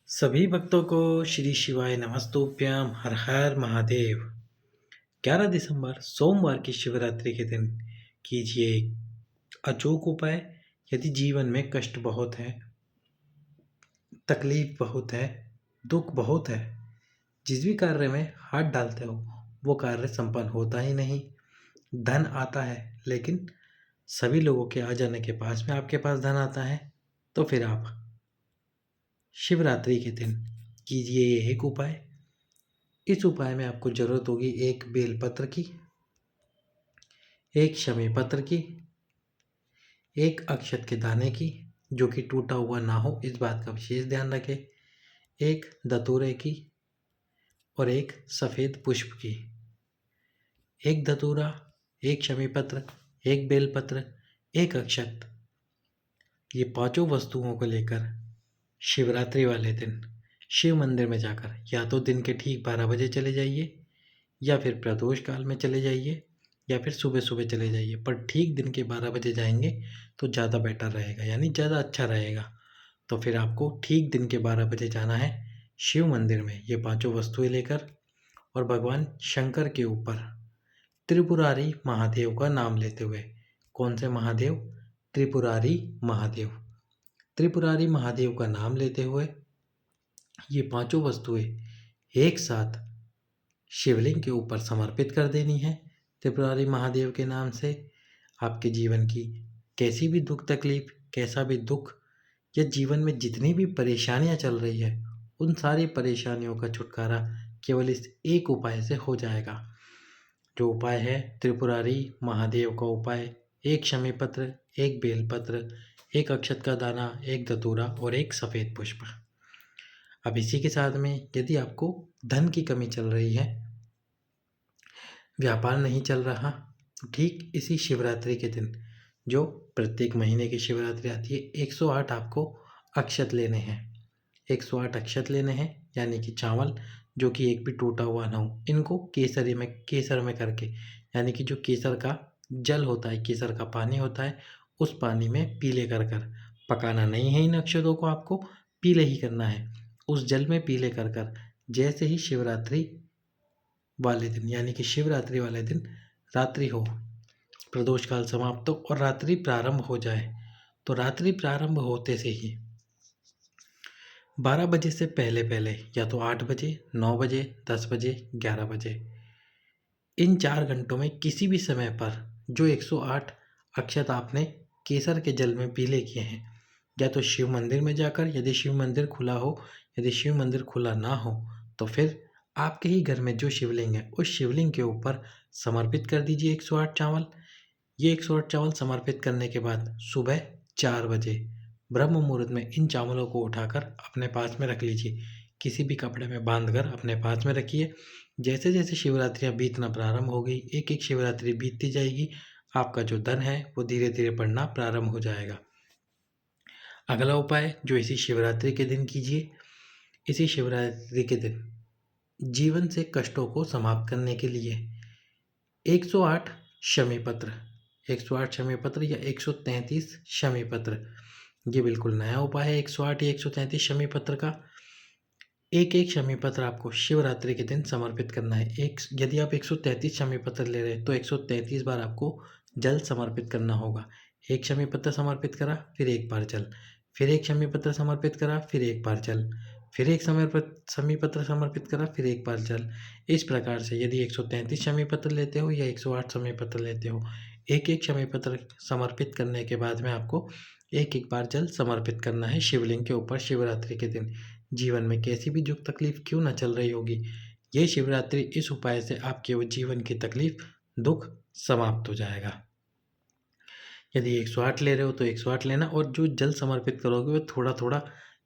सभी भक्तों को श्री शिवाय नमस्तुभ्यम हर हर महादेव। 11 दिसंबर सोमवार की शिवरात्रि के दिन कीजिए एक अचूक उपाय। यदि जीवन में कष्ट बहुत है, तकलीफ बहुत है, दुख बहुत है, जिस भी कार्य में हाथ डालते हो वो कार्य संपन्न होता ही नहीं। धन आता है लेकिन सभी लोगों के आ जाने के पास में आपके पास धन आता है। तो फिर आप शिवरात्रि के दिन कीजिए ये एक उपाय। इस उपाय में आपको जरूरत होगी एक बेलपत्र की, एक शमी पत्र की, एक अक्षत के दाने की जो कि टूटा हुआ ना हो, इस बात का विशेष ध्यान रखें, एक धतूरे की और एक सफ़ेद पुष्प की। एक धतूरा, एक शमी पत्र, एक बेलपत्र, एक अक्षत, ये पांचों वस्तुओं को लेकर शिवरात्रि वाले दिन शिव मंदिर में जाकर या तो दिन के ठीक 12 बजे चले जाइए या फिर प्रदोष काल में चले जाइए या फिर सुबह सुबह चले जाइए, पर ठीक दिन के 12 बजे जाएंगे तो ज़्यादा बेटर रहेगा, यानी ज़्यादा अच्छा रहेगा। तो फिर आपको ठीक दिन के 12 बजे जाना है शिव मंदिर में ये पांचों वस्तुएं लेकर, और भगवान शंकर के ऊपर त्रिपुरारी महादेव का नाम लेते हुए। कौन से महादेव? त्रिपुरारी महादेव। त्रिपुरारी महादेव का नाम लेते हुए ये पांचों वस्तुएं एक साथ शिवलिंग के ऊपर समर्पित कर देनी है। त्रिपुरारी महादेव के नाम से आपके जीवन की कैसी भी दुख तकलीफ, कैसा भी दुख या जीवन में जितनी भी परेशानियां चल रही है, उन सारी परेशानियों का छुटकारा केवल इस एक उपाय से हो जाएगा। जो उपाय है त्रिपुरारी महादेव का उपाय, एक शमी पत्र, एक बेलपत्र, एक अक्षत का दाना, एक धतूरा और एक सफ़ेद पुष्प। अब इसी के साथ में यदि आपको धन की कमी चल रही है, व्यापार नहीं चल रहा, तो ठीक इसी शिवरात्रि के दिन, जो प्रत्येक महीने की शिवरात्रि आती है, 108 आपको अक्षत लेने हैं। 108 अक्षत लेने हैं, यानी कि चावल जो कि एक भी टूटा हुआ ना हो, इनको केसर में करके, यानी कि जो केसर का जल होता है, केसर का पानी होता है, उस पानी में पीले कर कर, पकाना नहीं है इन अक्षतों को, आपको पीले ही करना है। उस जल में पीले कर कर जैसे ही शिवरात्रि वाले दिन, यानी कि शिवरात्रि वाले दिन रात्रि हो, प्रदोष काल समाप्त हो और रात्रि प्रारंभ हो जाए, तो रात्रि प्रारंभ होते से ही 12 बजे से पहले पहले, या तो 8 बजे, 9 बजे, 10 बजे, 11 बजे, इन 4 घंटों में किसी भी समय पर जो 108 अक्षत आपने केसर के जल में पीले किए हैं, या तो शिव मंदिर में जाकर, यदि शिव मंदिर खुला हो, यदि शिव मंदिर खुला ना हो तो फिर आपके ही घर में जो शिवलिंग है उस शिवलिंग के ऊपर समर्पित कर दीजिए 108 चावल। ये 108 चावल समर्पित करने के बाद सुबह 4 बजे ब्रह्म मुहूर्त में इन चावलों को उठाकर अपने पास में रख लीजिए, किसी भी कपड़े में बांधकर अपने पास में रखिए। जैसे जैसे शिवरात्रियाँ बीतना प्रारंभ हो गई, एक एक शिवरात्रि बीतती जाएगी, आपका जो धन है वो धीरे धीरे बढ़ना प्रारंभ हो जाएगा। अगला उपाय जो इसी शिवरात्रि के दिन कीजिए। इसी शिवरात्रि के दिन जीवन से कष्टों को समाप्त करने के लिए 108 शमी पत्र, 108 शमी पत्र या 133 शमी पत्र, ये बिल्कुल नया उपाय है। 108 या 133 शमी पत्र का एक एक शमी पत्र आपको शिवरात्रि के दिन समर्पित करना है। यदि आप 133 शमी पत्र ले रहे हैं तो 133 बार आपको जल समर्पित करना होगा। एक शमी पत्र समर्पित करा, फिर एक बार जल, फिर एक शमी पत्र समर्पित करा, फिर एक बार जल, फिर एक शमी पत्र समर्पित करा, फिर एक बार जल। इस प्रकार से यदि 133 शमी पत्र लेते हो या 108 शमी पत्र लेते हो, एक एक शमी पत्र समर्पित करने के बाद में आपको एक एक बार जल समर्पित करना है शिवलिंग के ऊपर शिवरात्रि के दिन। जीवन में कैसी भी दुख तकलीफ क्यों ना चल रही होगी, ये शिवरात्रि इस उपाय से आपके वो जीवन की तकलीफ दुख समाप्त हो जाएगा। यदि 108 ले रहे हो तो 108 लेना, और जो जल समर्पित करोगे वो थोड़ा थोड़ा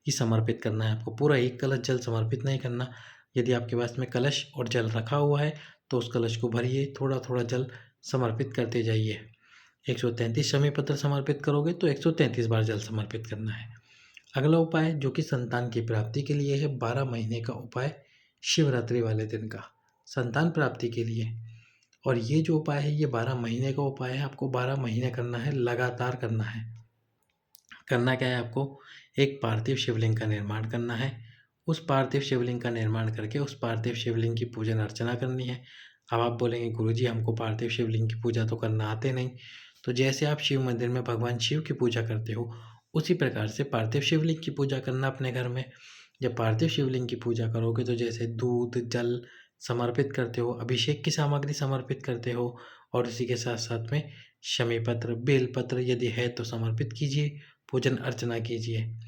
ही समर्पित करना है आपको, पूरा एक कलश जल समर्पित नहीं करना। यदि आपके पास में कलश और जल रखा हुआ है तो उस कलश को भरिए, थोड़ा थोड़ा जल समर्पित करते जाइए। 133 शमी पत्र समर्पित करोगे तो 133 बार जल समर्पित करना है। अगला उपाय जो कि संतान की प्राप्ति के लिए है, 12 महीने का उपाय शिवरात्रि वाले दिन का संतान प्राप्ति के लिए। और ये जो उपाय है ये 12 महीने का उपाय है, आपको 12 महीने करना है, लगातार करना है। करना क्या है आपको, एक पार्थिव शिवलिंग का निर्माण करना है उस पार्थिव शिवलिंग का निर्माण करके उस पार्थिव शिवलिंग की पूजन अर्चना करनी है। अब आप बोलेंगे गुरुजी हमको पार्थिव शिवलिंग की पूजा तो करना आते नहीं। तो जैसे आप शिव मंदिर में भगवान शिव की पूजा करते हो, उसी प्रकार से पार्थिव शिवलिंग की पूजा करना अपने घर में। जब पार्थिव शिवलिंग की पूजा करोगे तो जैसे दूध, जल समर्पित करते हो, अभिषेक की सामग्री समर्पित करते हो और इसी के साथ-साथ में शमी पत्र, बेल पत्र यदि है तो समर्पित कीजिए, पूजन अर्चना कीजिए।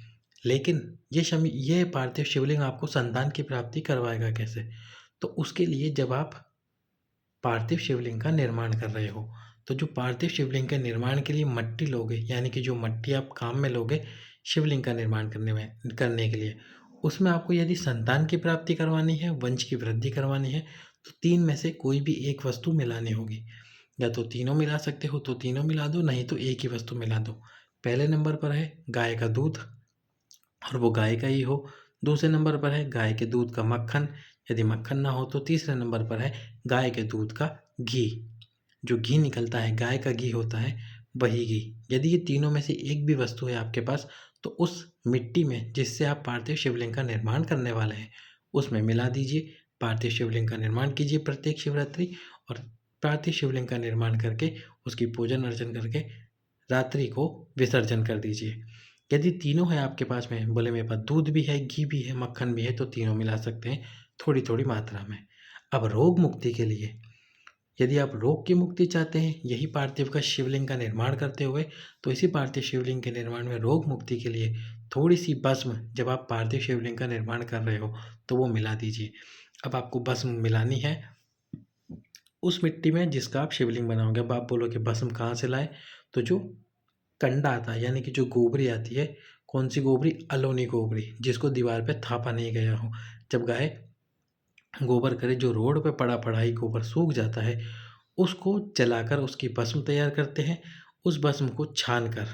लेकिन ये पार्थिव शिवलिंग आपको संतान की प्राप्ति करवाएगा कैसे? तो उसके लिए जब आप पार्थिव शिवलिंग का निर्माण कर रहे हो, तो जो पार्थिव शिवलिंग के निर्माण के लिए मट्टी लोगे, यानी कि जो मट्टी आप काम में लोगे शिवलिंग का निर्माण करने के लिए, उसमें आपको यदि संतान की प्राप्ति करवानी है, वंश की वृद्धि करवानी है, तो 3 में से कोई भी एक वस्तु मिलानी होगी। या तो तीनों मिला सकते हो तो तीनों मिला दो, नहीं तो एक ही वस्तु मिला दो। पहले नंबर पर है गाय का दूध और वो गाय का ही हो। दूसरे नंबर पर है गाय के दूध का मक्खन, यदि मक्खन ना हो तो तीसरे नंबर पर है गाय के दूध का घी। जो घी निकलता है, गाय का घी होता है, वही घी। यदि ये तीनों में से एक भी वस्तु है आपके पास, तो उस मिट्टी में जिससे आप पार्थिव शिवलिंग का निर्माण करने वाले हैं, उसमें मिला दीजिए। पार्थिव शिवलिंग का निर्माण कीजिए प्रत्येक शिवरात्रि और पार्थिव शिवलिंग का निर्माण करके उसकी पूजन अर्चन करके रात्रि को विसर्जन कर दीजिए। यदि तीनों है आपके पास में, बोले मेरे पास दूध भी है, घी भी है, मक्खन भी है, तो तीनों मिला सकते हैं थोड़ी-थोड़ी मात्रा में। अब रोग मुक्ति के लिए, यदि आप रोग की मुक्ति चाहते हैं यही पार्थिव का शिवलिंग का निर्माण करते हुए, तो इसी पार्थिव शिवलिंग के निर्माण में रोग मुक्ति के लिए थोड़ी-सी भस्म जब आप पार्थिव शिवलिंग का निर्माण कर रहे हो, तो वो मिला दीजिए। अब आपको भस्म मिलानी है उस मिट्टी में जिसका आप शिवलिंग बनाओगे। अब आप बोलोगे भस्म कहाँ से लाएँ? तो जो कंडा आता है, यानी कि जो गोबरी आती है, कौन सी गोबरी? अलोनी गोबरी, जिसको दीवार पे थापा नहीं गया हो। जब गाय गोबर करे, जो रोड पे पड़ा ही गोबर सूख जाता है, उसको जलाकर उसकी भस्म तैयार करते हैं। उस भस्म को छान कर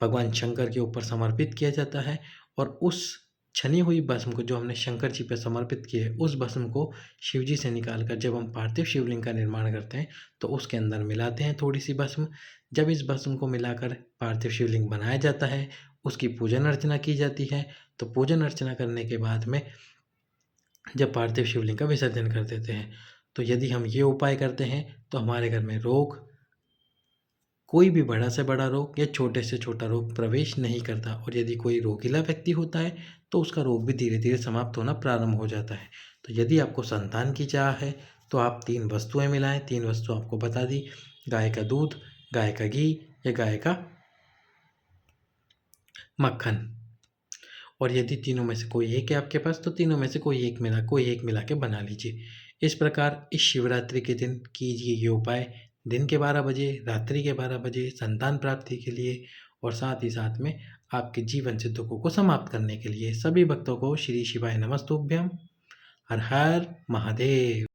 भगवान शंकर के ऊपर समर्पित किया जाता है और उस छनी हुई भस्म को जो हमने शंकर जी पे समर्पित की है, उस भस्म को शिव जी से निकाल कर जब हम पार्थिव शिवलिंग का निर्माण करते हैं, तो उसके अंदर मिलाते हैं थोड़ी-सी भस्म। जब इस भस्म को मिलाकर पार्थिव शिवलिंग बनाया जाता है, उसकी पूजन अर्चना की जाती है। तो पूजन अर्चना करने के बाद में जब पार्थिव शिवलिंग का विसर्जन कर देते हैं, तो यदि हम ये उपाय करते हैं, तो हमारे घर में रोग, कोई भी बड़ा से बड़ा रोग या छोटे से छोटा रोग प्रवेश नहीं करता और यदि कोई रोगीला व्यक्ति होता है, तो उसका रोग भी धीरे-धीरे समाप्त होना प्रारंभ हो जाता है। तो यदि आपको संतान की चाह है, तो आप 3 वस्तुएँ मिलाएँ, 3 वस्तु आपको बता दी, गाय का दूध, गाय का घी या गाय का मक्खन। और यदि तीनों में से कोई एक है आपके पास, तो तीनों में से कोई एक मिला के बना लीजिए। इस प्रकार इस शिवरात्रि के दिन कीजिए ये उपाय। दिन के 12 बजे, रात्रि के 12 बजे संतान प्राप्ति के लिए और साथ ही साथ में आपके जीवन से दुखों को समाप्त करने के लिए। सभी भक्तों को श्री शिवाय नमस्तुभ्यम। हर हर महादेव।